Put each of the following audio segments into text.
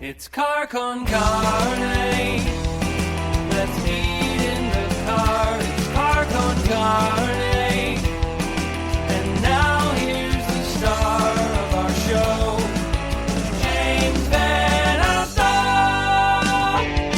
It's car con carne. Let's eat in the car. It's car con carne. And now here's the star of our show, James Van Alstyne.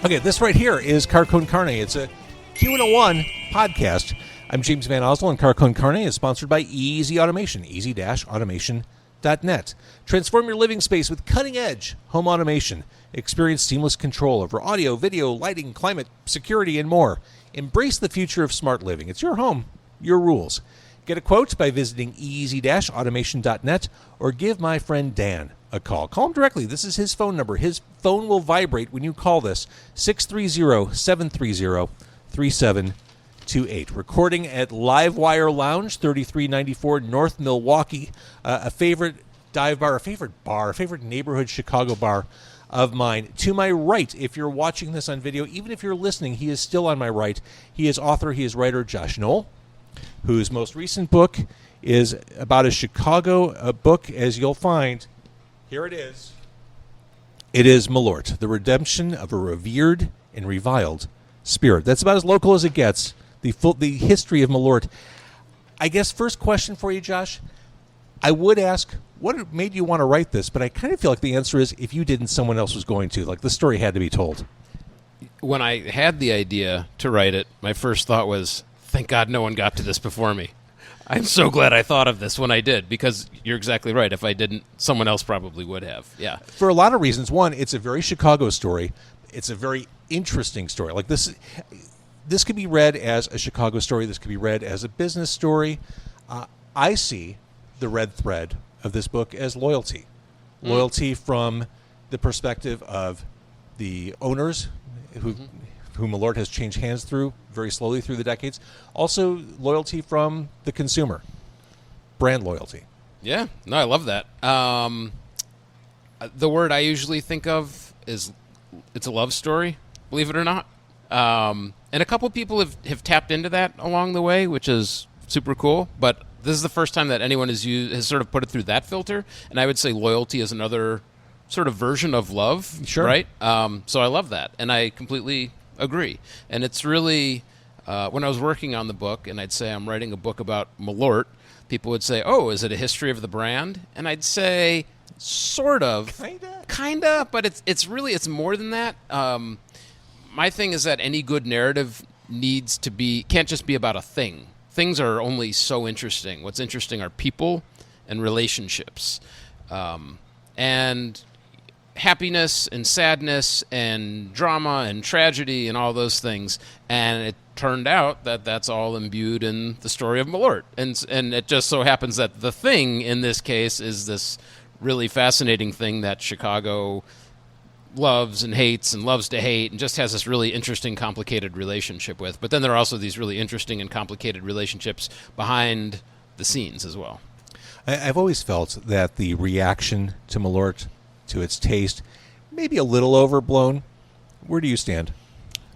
Okay, this right here is Car Con Carne. It's a Q101 podcast. I'm James Van Oslo, and Car Con Carne is sponsored by Easy Automation, easy-automation.net. Transform your living space with cutting-edge home automation. Experience seamless control over audio, video, lighting, climate, security, and more. Embrace the future of smart living. It's your home, your rules. Get a quote by visiting easy-automation.net or give my friend Dan a call. Call him directly. This is his phone number. His phone will vibrate when you call this, 630-730-3728. Recording at Livewire Lounge, 3394 North Milwaukee, a favorite dive bar, a favorite neighborhood Chicago bar of mine. To my right, if you're watching this on video, even if you're listening, he is still on my right. He is author, he is writer, Josh Noel, whose most recent book is about a Chicago book, as you'll find. Here it is. It is Malört, The Redemption of a Revered and Reviled Spirit. That's about as local as it gets. The history of Malört. I guess first question for you, Josh. I would ask, what made you want to write this? But I kind of feel like the answer is, if you didn't, someone else was going to. Like, the story had to be told. When I had the idea to write it, my first thought was, thank God no one got to this before me. I'm so glad I thought of this when I did, because you're exactly right. If I didn't, someone else probably would have. Yeah. For a lot of reasons. One, it's a very Chicago story. It's a very interesting story. Like, this could be read as a Chicago story. This could be read as a business story. I see the red thread of this book as loyalty. Loyalty from the perspective of the owners who Malört has changed hands through very slowly through the decades. Also, loyalty from the consumer. Brand loyalty. Yeah. No, I love that. The word I usually think of is it's a love story, believe it or not. And a couple people have tapped into that along the way, which is super cool. But this is the first time that anyone has sort of put it through that filter. And I would say loyalty is another sort of version of love, sure. Right? So I love that, and I completely agree. And it's really, when I was working on the book, and I'd say I'm writing a book about Malört, people would say, "Oh, is it a history of the brand?" And I'd say, sort of, kinda, but it's more than that. My thing is that any good narrative can't just be about a thing. Things are only so interesting. What's interesting are people and relationships. And happiness and sadness and drama and tragedy and all those things. And it turned out that that's all imbued in the story of Malört. And it just so happens that the thing in this case is this really fascinating thing that Chicago loves and hates and loves to hate and just has this really interesting, complicated relationship with. But then there are also these really interesting and complicated relationships behind the scenes as well. I've always felt that the reaction to Malört, to its taste, maybe a little overblown. Where do you stand?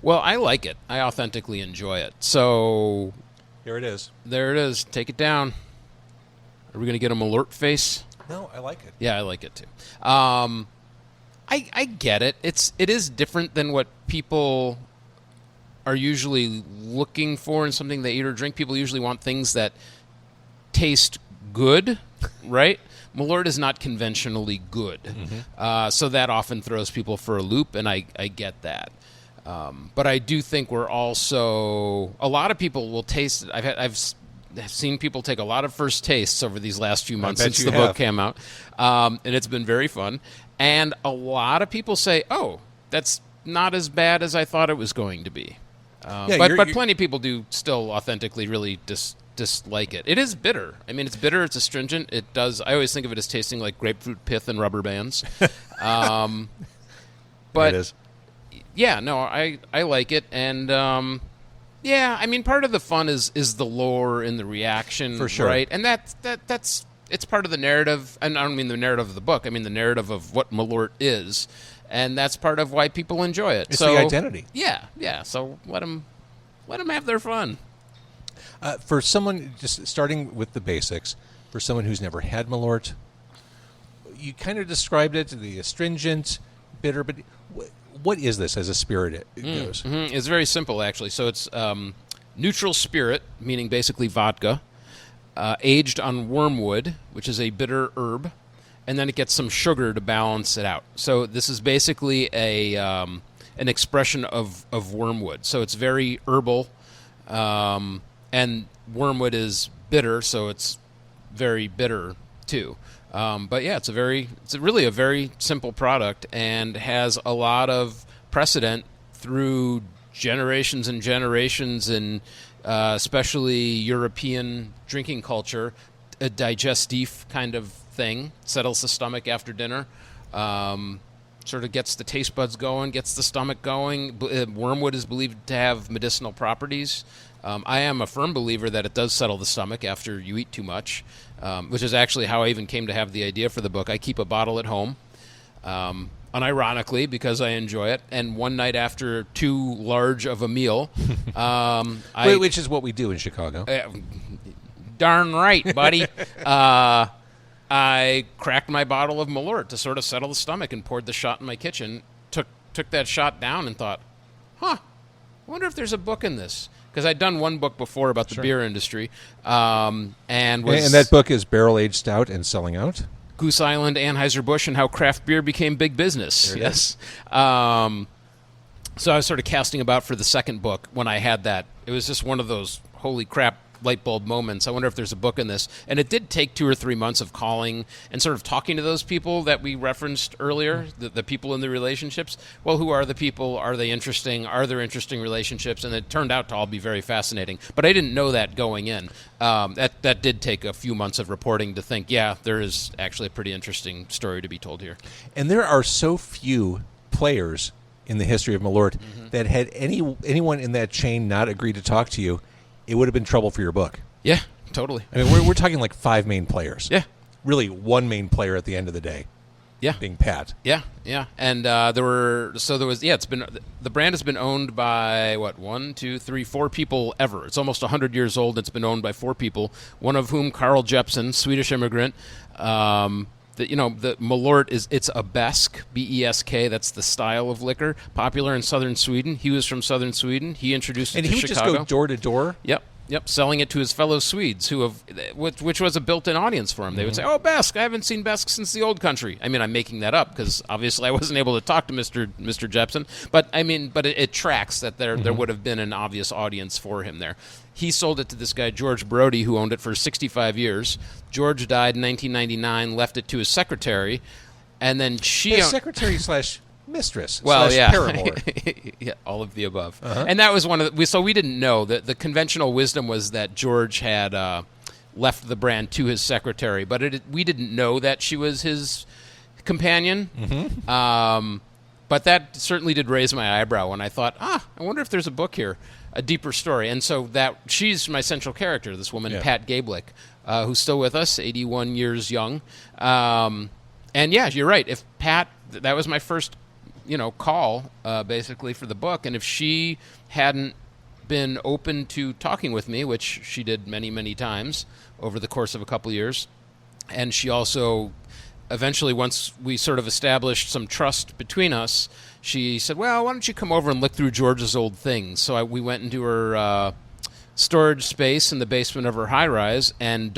Well, I like it. I authentically enjoy it. So here it is. There it is. Take it down. Are we going to get a Malört face? No, I like it. Yeah, I like it too. I get it. It is different than what people are usually looking for in something they eat or drink. People usually want things that taste good, right? Malört is not conventionally good. So that often throws people for a loop, and I get that. But I do think we're also... A lot of people will taste it. I've seen people take a lot of first tastes over these last few months since the book came out, and it's been very fun. And a lot of people say, "Oh, that's not as bad as I thought it was going to be." But plenty of people do still authentically really dislike it. It is bitter. I mean, it's bitter. It's astringent. It does. I always think of it as tasting like grapefruit pith and rubber bands. But it is. Yeah, no, I like it, and yeah, I mean, part of the fun is the lore and the reaction, for sure, right? And that's it's part of the narrative, and I don't mean the narrative of the book. I mean the narrative of what Malört is, and that's part of why people enjoy it. It's the identity. Yeah. So let them have their fun. For someone, just starting with the basics, for someone who's never had Malört, you kind of described it, the astringent, bitter, but what is this as a spirit it goes? Mm-hmm. It's very simple, actually. So it's neutral spirit, meaning basically vodka, aged on wormwood, which is a bitter herb, and then it gets some sugar to balance it out. So this is basically an expression of wormwood. So it's very herbal, and wormwood is bitter, so it's very bitter too. But yeah, it's really a very simple product and has a lot of precedent through generations and generations, and especially European drinking culture, a digestif kind of thing, settles the stomach after dinner, sort of gets the taste buds going, gets the stomach going. Wormwood is believed to have medicinal properties. I am a firm believer that it does settle the stomach after you eat too much, which is actually how I even came to have the idea for the book. I keep a bottle at home, unironically, because I enjoy it. And one night after too large of a meal, which is what we do in Chicago. Darn right, buddy. I cracked my bottle of Malört to sort of settle the stomach and poured the shot in my kitchen. Took that shot down and thought, I wonder if there's a book in this. Because I'd done one book before about the beer industry, and that book is Barrel Aged Stout and Selling Out. Goose Island, Anheuser-Busch, and how craft beer became big business. Yes. So I was sort of casting about for the second book when I had that. It was just one of those holy crap light bulb moments. I wonder if there's a book in this. And it did take 2 or 3 months of calling and sort of talking to those people that we referenced earlier, the people in the relationships. Well, who are the people? Are they interesting? Are there interesting relationships? And it turned out to all be very fascinating. But I didn't know that going in. That did take a few months of reporting to think, yeah, there is actually a pretty interesting story to be told here. And there are so few players in the history of Malört that had anyone in that chain not agreed to talk to you, it would have been trouble for your book. Yeah, totally. I mean, we're talking like 5 main players. Yeah. Really, one main player at the end of the day. Yeah. Being Pat. Yeah. And it's been, the brand has been owned by, 1, 2, 3, 4 people ever. It's almost 100 years old. It's been owned by 4 people, one of whom, Carl Jeppsson, Swedish immigrant. The Malört it's a Besk, B-E-S-K. That's the style of liquor, popular in southern Sweden. He was from southern Sweden. He introduced it to Chicago. And he would just go door to door? Yep, selling it to his fellow Swedes, which was a built-in audience for him. They would say, "Oh, Besk, I haven't seen Besk since the old country." I mean, I'm making that up because obviously I wasn't able to talk to Mr. Jeppsson, but it tracks that there would have been an obvious audience for him there. He sold it to this guy, George Brody, who owned it for 65 years. George died in 1999, left it to his secretary, and then his secretary / mistress. Well, / yeah. paramour. Yeah, all of the above. And that was one of the, so we didn't know that the conventional wisdom was that George had left the brand to his secretary, but we didn't know that she was his companion. But that certainly did raise my eyebrow when I thought, I wonder if there's a book here, a deeper story. And so that she's my central character, this woman, Pat Gablick, who's still with us, 81 years young. And yeah, you're right. If Pat, that was my first call basically for the book, and if she hadn't been open to talking with me, which she did many, many times over the course of a couple of years, and she also eventually, once we sort of established some trust between us, she said, well, why don't you come over and look through George's old things? So we went into her storage space in the basement of her high-rise and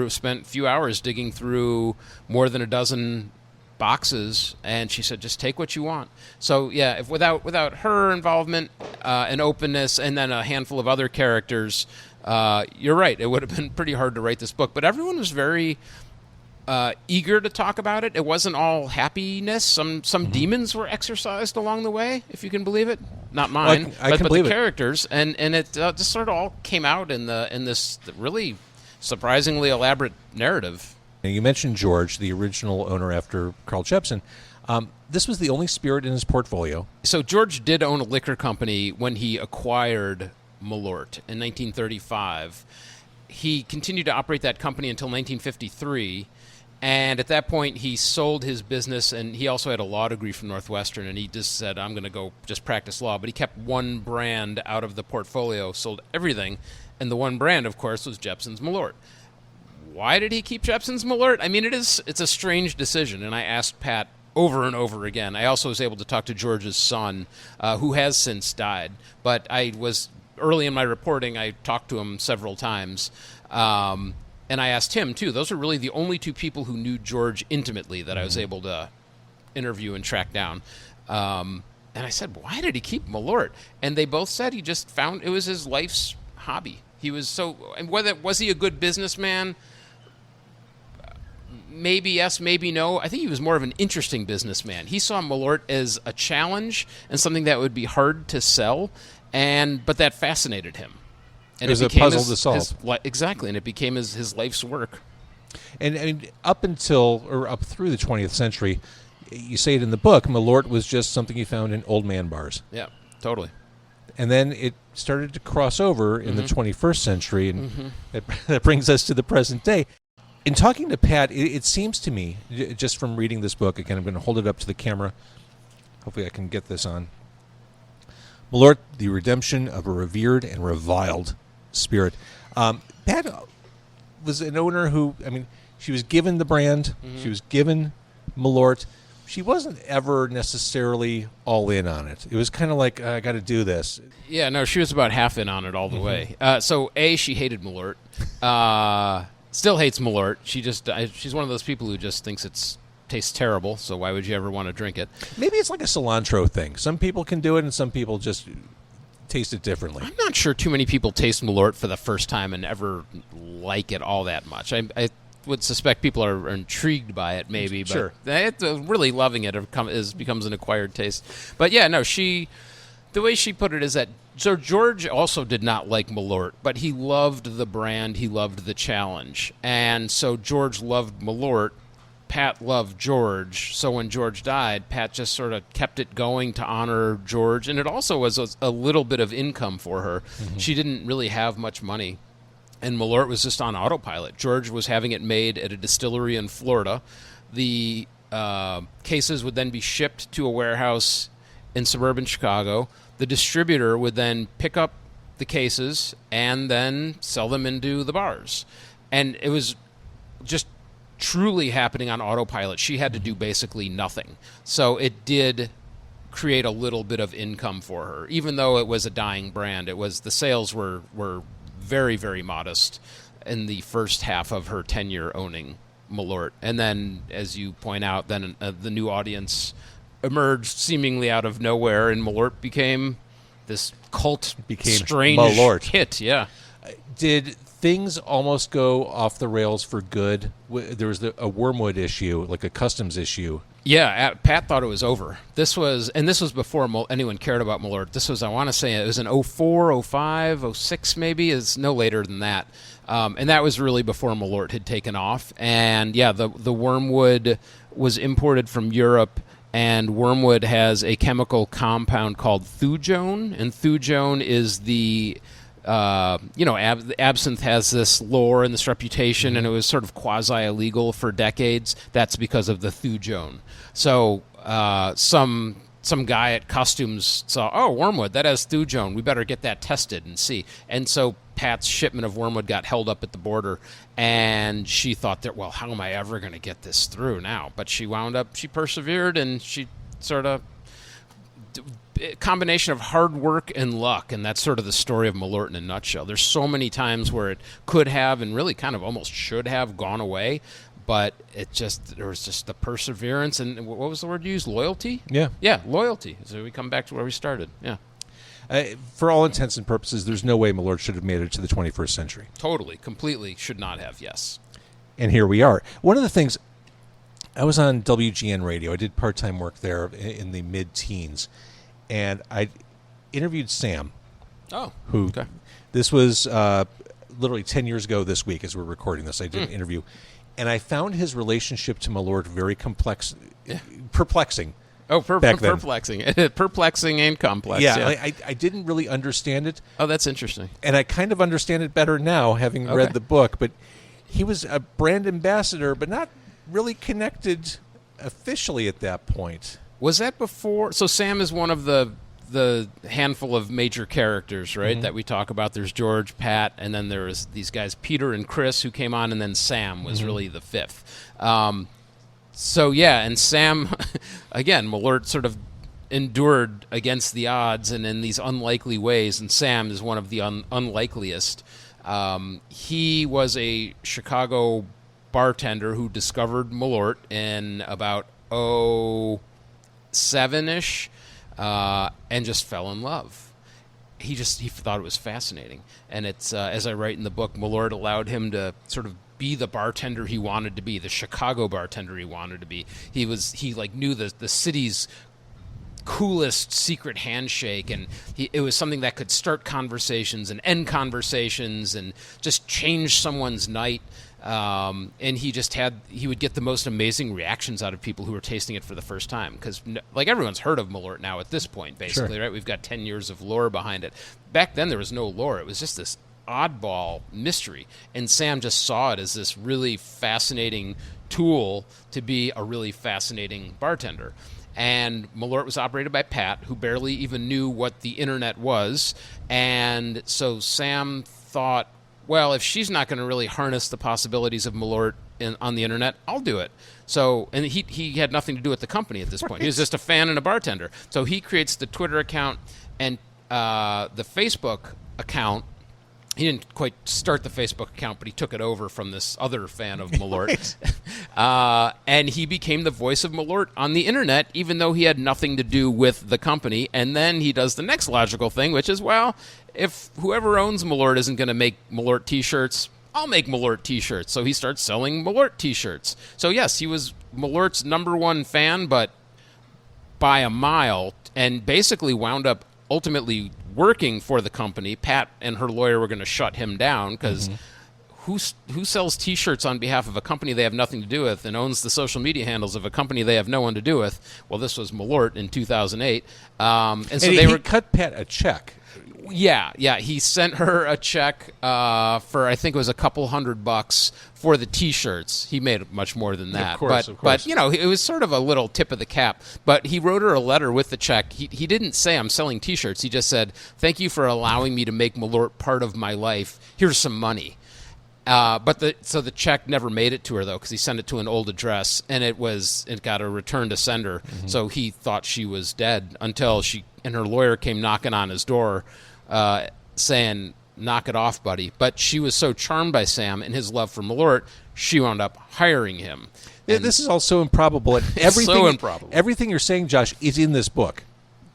spent a few hours digging through more than a dozen boxes, and she said, just take what you want. So yeah, if without her involvement and openness, and then a handful of other characters, you're right, it would have been pretty hard to write this book. But everyone was very eager to talk about it. It wasn't all happiness. Some demons were exercised along the way, if you can believe it. Not mine, but the characters, and it just sort of all came out in this really surprisingly elaborate narrative. You mentioned George, the original owner after Carl Jeppsson. This was the only spirit in his portfolio. So George did own a liquor company when he acquired Malört in 1935. He continued to operate that company until 1953, And at that point, he sold his business, and he also had a law degree from Northwestern, and he just said, I'm going to go just practice law. But he kept one brand out of the portfolio, sold everything, and the one brand, of course, was Jeppson's Malört. Why did he keep Jeppson's Malört? I mean, it's a strange decision, and I asked Pat over and over again. I also was able to talk to George's son, who has since died. But I was, early in my reporting, I talked to him several times. And I asked him, too. Those are really the only two people who knew George intimately that I was able to interview and track down. And I said, why did he keep Malört? And they both said he just found it was his life's hobby. He was so, and whether was he a good businessman? Maybe yes, maybe no. I think he was more of an interesting businessman. He saw Malört as a challenge and something that would be hard to sell, but that fascinated him. And it was a puzzle to solve. Exactly, and it became his life's work. And up through the 20th century, you say it in the book, Malört was just something you found in old man bars. Yeah, totally. And then it started to cross over in the 21st century, and that brings us to the present day. In talking to Pat, it seems to me, just from reading this book, again, I'm going to hold it up to the camera. Hopefully I can get this on. Malört, The Redemption of a Revered and Reviled Spirit. Pat was an owner who, I mean, she was given the brand, she was given Malört. She wasn't ever necessarily all in on it. It was kind of like, I got to do this. Yeah, no, she was about half in on it all the way. So, she hated Malört. Still hates Malört. She's one of those people who just thinks it tastes terrible, so why would you ever want to drink it? Maybe it's like a cilantro thing. Some people can do it, and some people just taste it differently. I'm not sure too many people taste Malört for the first time and ever like it all that much. I would suspect people are intrigued by it, maybe, but sure. Really loving it becomes an acquired taste. But yeah, no, the way she put it is that so George also did not like Malört, but he loved the brand, he loved the challenge. And so George loved Malört, Pat loved George. So when George died, Pat just sort of kept it going to honor George. And it also was a little bit of income for her. She didn't really have much money. And Malört was just on autopilot. George was having it made at a distillery in Florida. The cases would then be shipped to a warehouse in suburban Chicago. The distributor would then pick up the cases and then sell them into the bars. And it was just truly happening on autopilot. She had to do basically nothing. So it did create a little bit of income for her. Even though it was a dying brand, the sales were very, very modest in the first half of her tenure owning Malört. And then, as you point out, then the new audience emerged seemingly out of nowhere, and Malört became this strange Malört. hit. Yeah. Did things almost go off the rails for good? There was a Wormwood issue, like a customs issue. Yeah, Pat thought it was over. This was before anyone cared about Malört. This was, I want to say, it was in 04, 05, 06 maybe, is no later than that. And that was really before Malört had taken off. And yeah, the Wormwood was imported from Europe, and Wormwood has a chemical compound called thujone, and thujone is the absinthe has this lore and this reputation, and it was sort of quasi-illegal for decades. That's because of the thujone. So some guy at Customs saw, oh, Wormwood, that has thujone. We better get that tested and see. And so Pat's shipment of Wormwood got held up at the border, and she thought that, well, how am I ever going to get this through now? But she persevered, and she sort of combination of hard work and luck, and that's sort of the story of Malört in a nutshell. There's so many times where it could have and really kind of almost should have gone away, but there was just the perseverance and what was the word you used? Loyalty? Yeah, loyalty. So we come back to where we started. Yeah. For all intents and purposes, there's no way Malört should have made it to the 21st century. Totally, completely should not have, yes. And here we are. One of the things, I was on WGN radio. I did part-time work there in the mid-teens. And I interviewed Sam. Oh, who? Okay. This was literally 10 years ago this week as we're recording this. I did an interview. And I found his relationship to Malört very perplexing. Oh, perplexing. Perplexing and complex. Yeah. I didn't really understand it. Oh, that's interesting. And I kind of understand it better now, having read the book. But he was a brand ambassador, but not really connected officially at that point. Was that before? So Sam is one of the handful of major characters, right, that we talk about. There's George, Pat, and then there's these guys, Peter and Chris, who came on, and then Sam was really the fifth. So, yeah, and Sam, again, Malört sort of endured against the odds and in these unlikely ways, and Sam is one of the unlikeliest. He was a Chicago bartender who discovered Malört in about 07-ish, and just fell in love. He thought it was fascinating, and it's as I write in the book, Malört allowed him to sort of be the bartender he wanted to be, the Chicago bartender he wanted to be. He knew the city's coolest secret handshake, and it was something that could start conversations and end conversations and just change someone's night. And he would get the most amazing reactions out of people who were tasting it for the first time, because like everyone's heard of Malört now at this point, basically, right? We've got 10 years of lore behind it. Back then there was no lore. It was just this oddball mystery, and Sam just saw it as this really fascinating tool to be a really fascinating bartender. And Malört was operated by Pat, who barely even knew what the internet was, and so Sam thought, well, if she's not going to really harness the possibilities of Malört on the internet, I'll do it. So, and he had nothing to do with the company at this point. He was just a fan and a bartender. So he creates the Twitter account and the Facebook account. He didn't quite start the Facebook account, but he took it over from this other fan of Malört. And he became the voice of Malört on the internet, even though he had nothing to do with the company. And then he does the next logical thing, which is, well, if whoever owns Malört isn't going to make Malört T-shirts, I'll make Malört T-shirts. So he starts selling Malört T-shirts. So yes, he was Malört's #1 fan, but by a mile, and basically wound up ultimately working for the company. Pat and her lawyer were going to shut him down because who sells T-shirts on behalf of a company they have nothing to do with and owns the social media handles of a company they have no one to do with? Well, this was Malört in 2008. And so he cut Pat a check. Yeah. He sent her a check for, I think it was a couple $100 for the T-shirts. He made much more than that. Of course. But it was sort of a little tip of the cap. But he wrote her a letter with the check. He didn't say, I'm selling T-shirts. He just said, thank you for allowing me to make Malört part of my life. Here's some money. So the check never made it to her, though, because he sent it to an old address, and it got a return to sender. So he thought she was dead until she and her lawyer came knocking on his door, saying, knock it off, buddy. But she was so charmed by Sam and his love for Malört, she wound up hiring him. And this is all so improbable. So improbable. Everything you're saying, Josh, is in this book.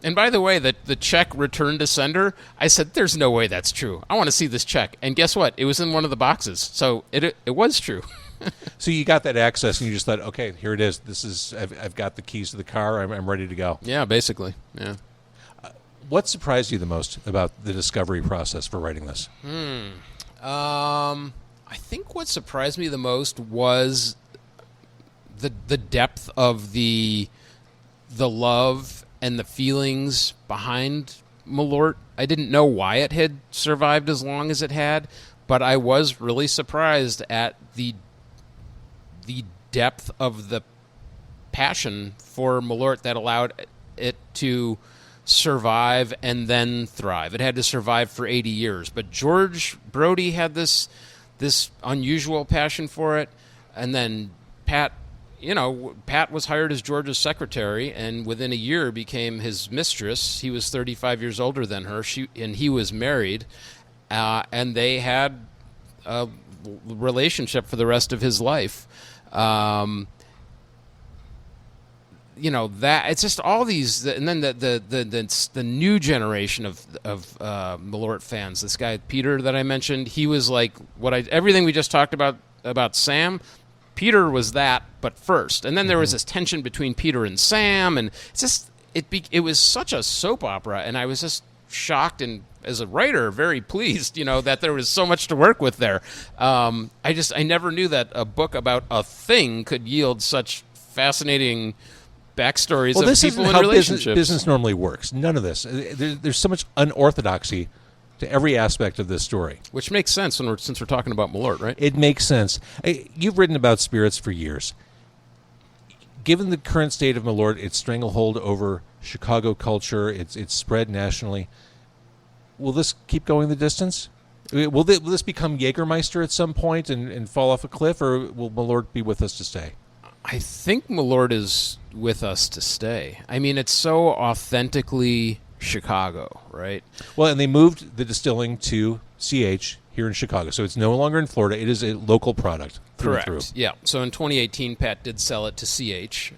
And by the way, the check returned to sender, I said, there's no way that's true. I want to see this check. And guess what? It was in one of the boxes. So it was true. So you got that access, and you just thought, okay, here it is. I've got the keys to the car. I'm ready to go. Yeah, basically. Yeah. What surprised you the most about the discovery process for writing this? I think what surprised me the most was the depth of the love and the feelings behind Malört. I didn't know why it had survived as long as it had, but I was really surprised at the depth of the passion for Malört that allowed it to survive and then thrive. It had to survive for 80 years, but George Brody had this unusual passion for it, and then Pat was hired as George's secretary, and within a year became his mistress. He was 35 years older than her, and he was married, and they had a relationship for the rest of his life. That it's just all these, and then the new generation of Malört fans. This guy Peter that I mentioned, he was like everything we just talked about Sam. Peter was that, but first, and then there was this tension between Peter and Sam, and it's just it was such a soap opera, and I was just shocked and, as a writer, very pleased, that there was so much to work with there. I never knew that a book about a thing could yield such fascinating backstories of people in relationships. Business normally works. None of this. There's so much unorthodoxy to every aspect of this story. Which makes sense since we're talking about Malört, right? It makes sense. You've written about spirits for years. given the current state of Malört, its stranglehold over Chicago culture, its spread nationally, will this keep going the distance? Will this become Jägermeister at some point and fall off a cliff, or will Malört be with us to stay? I think Malört is with us to stay. I mean, it's so authentically Chicago, right? Well, and they moved the distilling to CH here in Chicago, so it's no longer in Florida. It is a local product. Correct. Through. Yeah. So in 2018, Pat did sell it to CH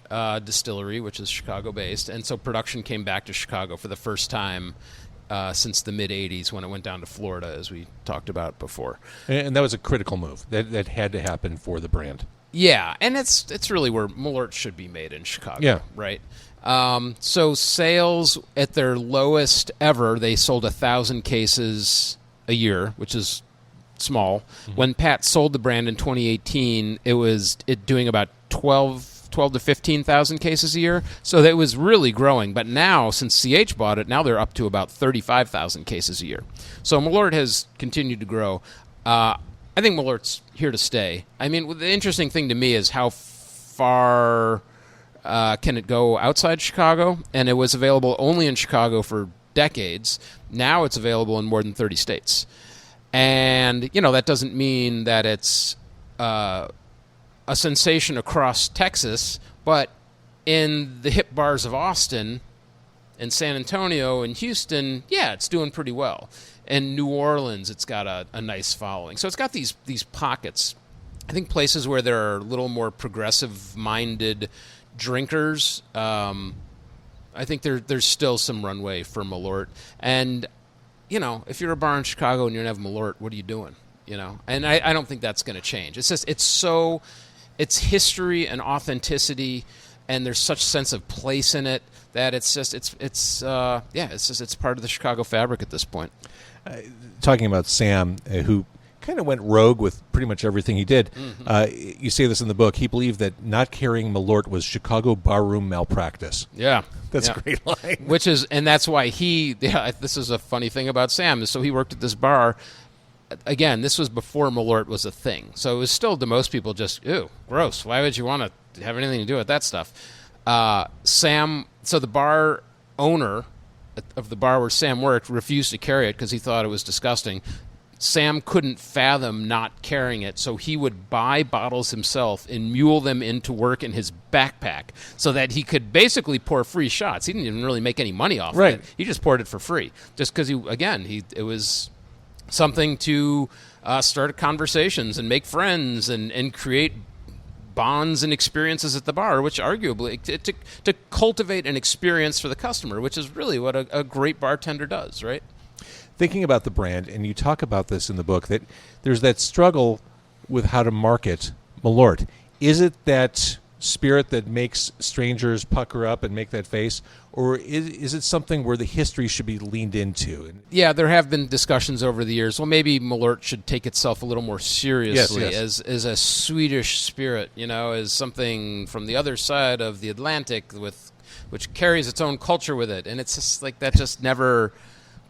Distillery, which is Chicago-based, and so production came back to Chicago for the first time since the mid-'80s when it went down to Florida, as we talked about before. And that was a critical move. That had to happen for the brand. Yeah, and it's really where Malört should be made in Chicago. Yeah. Right. So sales at their lowest ever, they sold 1,000 cases a year, which is small. Mm-hmm. When Pat sold the brand in 2018, it was doing about 12 to 15,000 cases a year. So that was really growing. But now, since CH bought it, now they're up to about 35,000 cases a year. So Malört has continued to grow. I think Malört's here to stay. I mean, the interesting thing to me is how far can it go outside Chicago? And it was available only in Chicago for decades. Now it's available in more than 30 states. And, that doesn't mean that it's a sensation across Texas, but in the hip bars of Austin and San Antonio and Houston, yeah, it's doing pretty well. And New Orleans, it's got a nice following. So it's got these pockets. I think places where there are a little more progressive-minded drinkers, I think there's still some runway for Malört. And, if you're a bar in Chicago and you don't have Malört, what are you doing? And I don't think that's going to change. It's just it's history and authenticity, and there's such sense of place in it that it's part of the Chicago fabric at this point. Talking about Sam, who kind of went rogue with pretty much everything he did. Mm-hmm. You say this in the book. He believed that not carrying Malört was Chicago barroom malpractice. Yeah. That's a great line. And that's why this is a funny thing about Sam, is so he worked at this bar. Again, this was before Malört was a thing. So it was still, to most people, just, ew, gross. Why would you want to have anything to do with that stuff? So the bar owner of the bar where Sam worked refused to carry it because he thought it was disgusting. Sam couldn't fathom not carrying it, so he would buy bottles himself and mule them into work in his backpack so that he could basically pour free shots. He didn't even really make any money off of it. He just poured it for free, just because it was something to start conversations and make friends and create bonds and experiences at the bar, which arguably to cultivate an experience for the customer, which is really what a great bartender does, right? Thinking about the brand, and you talk about this in the book, that there's that struggle with how to market Malört. Is it that spirit that makes strangers pucker up and make that face, or is it something where the history should be leaned into? Yeah, there have been discussions over the years. Well, maybe Malört should take itself a little more seriously as a Swedish spirit, as something from the other side of the Atlantic which carries its own culture with it. And it's just like that just never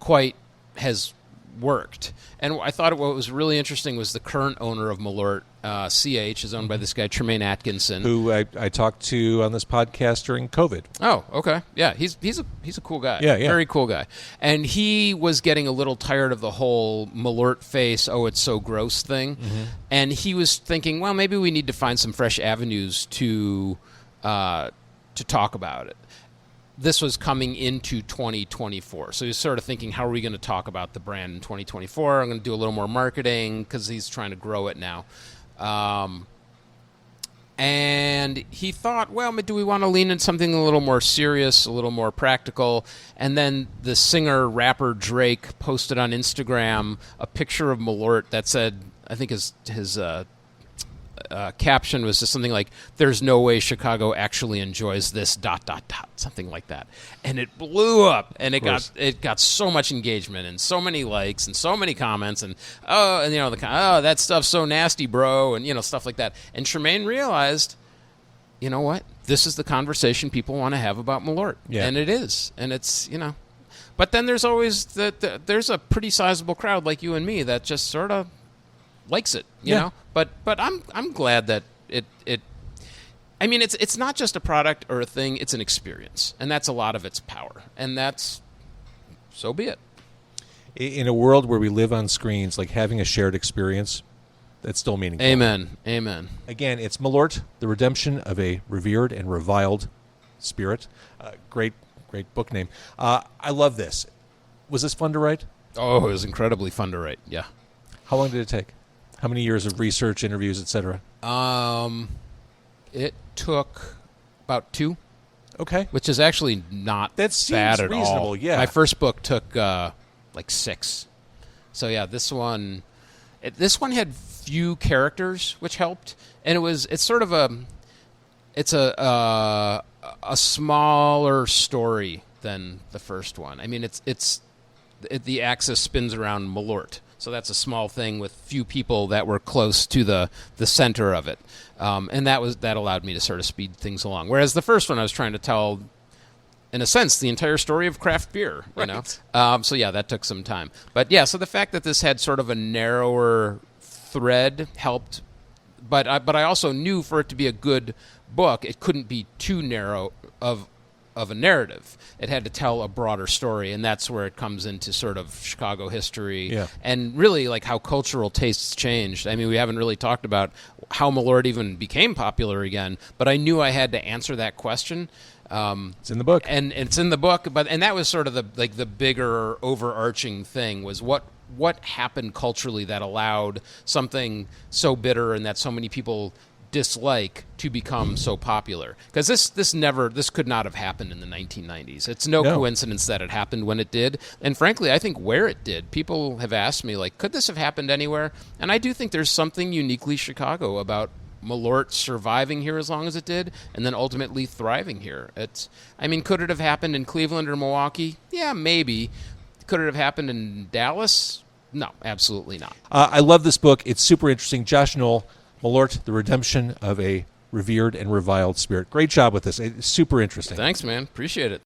quite has worked. And I thought what was really interesting was the current owner of Malört, CH, is owned by this guy, Tremaine Atkinson, who I talked to on this podcast during COVID. Oh, okay. Yeah, he's a cool guy. Yeah. Very cool guy. And he was getting a little tired of the whole Malört face, oh, it's so gross thing. Mm-hmm. And he was thinking, well, maybe we need to find some fresh avenues to talk about it. This was coming into 2024. So he's sort of thinking, how are we going to talk about the brand in 2024? I'm going to do a little more marketing because he's trying to grow it now. And he thought, well, do we want to lean into something a little more serious, a little more practical? And then the singer-rapper Drake posted on Instagram a picture of Malört that said, I think his caption was just something like, there's no way Chicago actually enjoys this ... something like that. And it blew up, and it got so much engagement and so many likes and so many comments and that stuff's so nasty, bro, and stuff like that. And Tremaine realized, you know what? This is the conversation people want to have about Malört. Yeah. And it is. And it's, but then there's always there's a pretty sizable crowd like you and me that just sort of likes it, you know. But I'm glad that it I mean, it's not just a product or a thing; it's an experience, and that's a lot of its power. And that's so be it. In a world where we live on screens, like having a shared experience, that's still meaningful. Amen. Amen. Again, it's Malört, the redemption of a revered and reviled spirit. Great book name. I love this. Was this fun to write? Oh, it was incredibly fun to write. Yeah. How long did it take? How many years of research, interviews, etc.? It took about 2. Okay. Which is actually not That seems bad at reasonable, all. yeah. My first book took like 6. So yeah, this one had few characters, which helped, and it's sort of a smaller story than the first one. I mean, the axis spins around Malört. So that's a small thing with few people that were close to the center of it, and that allowed me to sort of speed things along. Whereas the first one, I was trying to tell, in a sense, the entire story of craft beer. You know, so yeah, that took some time. But yeah, so the fact that this had sort of a narrower thread helped. But I also knew for it to be a good book, it couldn't be too narrow of a narrative. It had to tell a broader story, and that's where it comes into sort of Chicago history and really like how cultural tastes changed. I mean, we haven't really talked about how Malört even became popular again, but I knew I had to answer that question. It's in the book. And it's in the book, and that was sort of the bigger overarching thing was what happened culturally that allowed something so bitter and that so many people dislike to become so popular, because this could not have happened in the 1990s. It's no coincidence that it happened when it did, and frankly I think where it did. People have asked me, like, could this have happened anywhere? And I do think there's something uniquely Chicago about Malört surviving here as long as it did, and then ultimately thriving here. Could it have happened in Cleveland or Milwaukee? Yeah, maybe. Could it have happened in Dallas? No, absolutely not. I love this book. It's super interesting. Josh Noel, Malört, the redemption of a revered and reviled spirit. Great job with this. It's super interesting. Thanks, man. Appreciate it.